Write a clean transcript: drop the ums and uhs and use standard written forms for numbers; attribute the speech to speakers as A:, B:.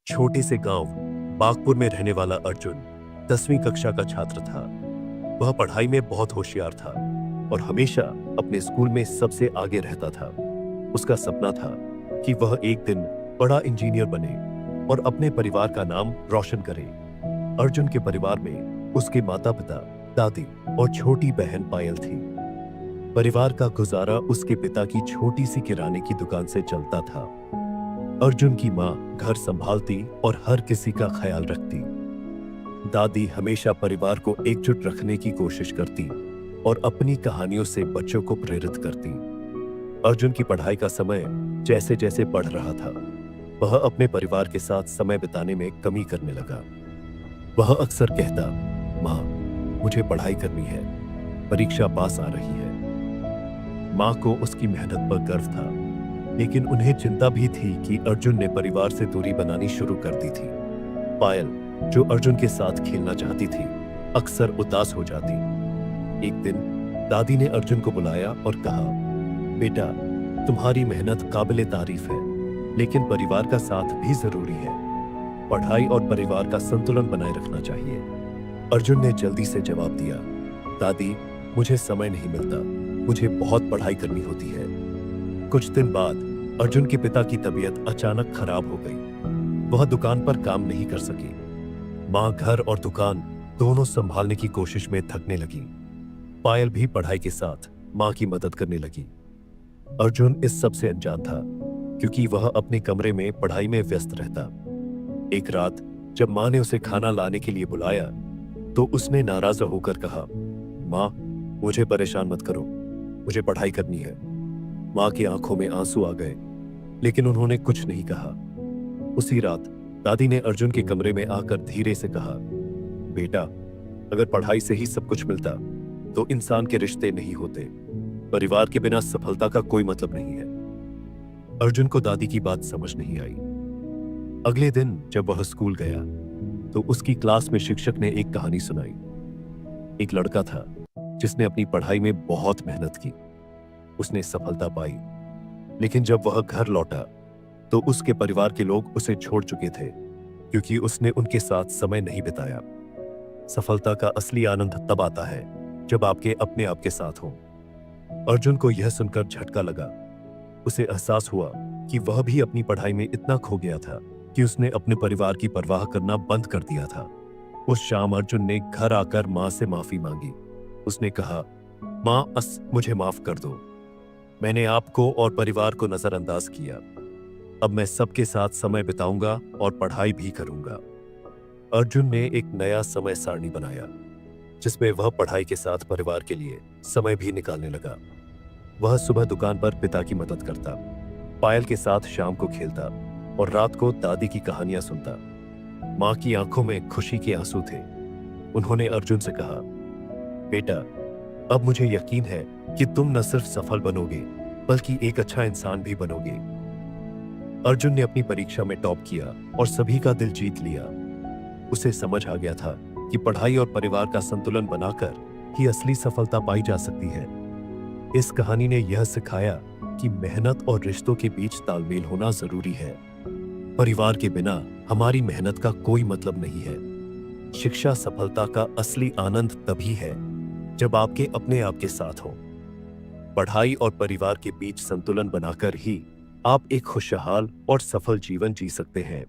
A: छोटे से गांव बागपुर में रहने वाला अर्जुन 10वीं कक्षा का छात्र था। वह पढ़ाई में बहुत होशियार था और हमेशा अपने स्कूल में सबसे आगे रहता था। उसका सपना था कि वह एक दिन बड़ा इंजीनियर बने और अपने परिवार का नाम रोशन करे। अर्जुन के परिवार में उसके माता पिता, दादी और छोटी बहन पायल थी। परिवार का गुजारा उसके पिता की छोटी सी किराने की दुकान से चलता था। अर्जुन की माँ घर संभालती और हर किसी का ख्याल रखती। दादी हमेशा परिवार को एकजुट रखने की कोशिश करती और अपनी कहानियों से बच्चों को प्रेरित करती। अर्जुन की पढ़ाई का समय जैसे जैसे बढ़ रहा था, वह अपने परिवार के साथ समय बिताने में कमी करने लगा। वह अक्सर कहता, माँ, मुझे पढ़ाई करनी है, परीक्षा पास आ रही है। माँ को उसकी मेहनत पर गर्व था, लेकिन उन्हें चिंता भी थी कि अर्जुन ने परिवार से दूरी बनानी शुरू कर दी थी। पायल, जो अर्जुन के साथ खेलना चाहती थी, अक्सर उदास हो जाती। एक दिन दादी ने अर्जुन को बुलाया और कहा, बेटा, तुम्हारी मेहनत काबिले तारीफ है, लेकिन परिवार का साथ भी जरूरी है। पढ़ाई और परिवार का संतुलन बनाए रखना चाहिए। अर्जुन ने जल्दी से जवाब दिया, दादी, मुझे समय नहीं मिलता, मुझे बहुत पढ़ाई करनी होती है। कुछ दिन बाद अर्जुन के पिता की तबीयत अचानक खराब हो गई। वह दुकान पर काम नहीं कर सकी। मां घर और दुकान दोनों संभालने की कोशिश में थकने लगी। पायल भी पढ़ाई के साथ मां की मदद करने लगी। अर्जुन इस सब से अनजान था, क्योंकि वह अपने कमरे में पढ़ाई में व्यस्त रहता। एक रात जब मां ने उसे खाना लाने के लिए बुलाया, तो उसने नाराज होकर कहा, मां, मुझे परेशान मत करो, मुझे पढ़ाई करनी है। मां की आंखों में आंसू आ गए, लेकिन उन्होंने कुछ नहीं कहा। उसी रात दादी ने अर्जुन के कमरे में आकर धीरे से कहा, बेटा, अगर पढ़ाई से ही सब कुछ मिलता तो इंसान के रिश्ते नहीं होते। परिवार के बिना सफलता का कोई मतलब नहीं है। अर्जुन को दादी की बात समझ नहीं आई। अगले दिन जब वह स्कूल गया, तो उसकी क्लास में शिक्षक ने एक कहानी सुनाई। एक लड़का था जिसने अपनी पढ़ाई में बहुत मेहनत की। उसने सफलता पाई, लेकिन जब वह घर लौटा तो उसके परिवार के लोग उसे छोड़ चुके थे, क्योंकि उसने उनके साथ समय नहीं बिताया। सफलता का असली आनंद तब आता है जब आपके अपने आप के साथ हो। अर्जुन को यह सुनकर झटका लगा। उसे एहसास हुआ कि वह भी अपनी पढ़ाई में इतना खो गया था कि उसने अपने परिवार की परवाह करना बंद कर दिया था। उस शाम अर्जुन ने घर आकर मां से माफी मांगी। उसने कहा, मां, मुझे माफ कर दो। मैंने आपको और परिवार को नजरअंदाज किया। अब मैं सबके साथ समय बिताऊंगा और पढ़ाई भी करूंगा। अर्जुन ने एक नया समय सारणी बनाया, जिसमें वह पढ़ाई के साथ परिवार के लिए समय भी निकालने लगा। वह सुबह दुकान पर पिता की मदद करता, पायल के साथ शाम को खेलता और रात को दादी की कहानियां सुनता। मां की आंखों में खुशी के आंसू थे। उन्होंने अर्जुन से कहा, बेटा, अब मुझे यकीन है कि तुम न सिर्फ सफल बनोगे, बल्कि एक अच्छा इंसान भी बनोगे। अर्जुन ने अपनी परीक्षा में टॉप किया और सभी का दिल जीत लिया। उसे समझ आ गया था कि पढ़ाई और परिवार का संतुलन बनाकर ही असली सफलता पाई जा सकती है। इस कहानी ने यह सिखाया कि मेहनत और रिश्तों के बीच तालमेल होना जरूरी है। परिवार के बिना हमारी मेहनत का कोई मतलब नहीं है। शिक्षा सफलता का असली आनंद तभी है जब आपके अपने आप के साथ हो। पढ़ाई और परिवार के बीच संतुलन बनाकर ही आप एक खुशहाल और सफल जीवन जी सकते हैं।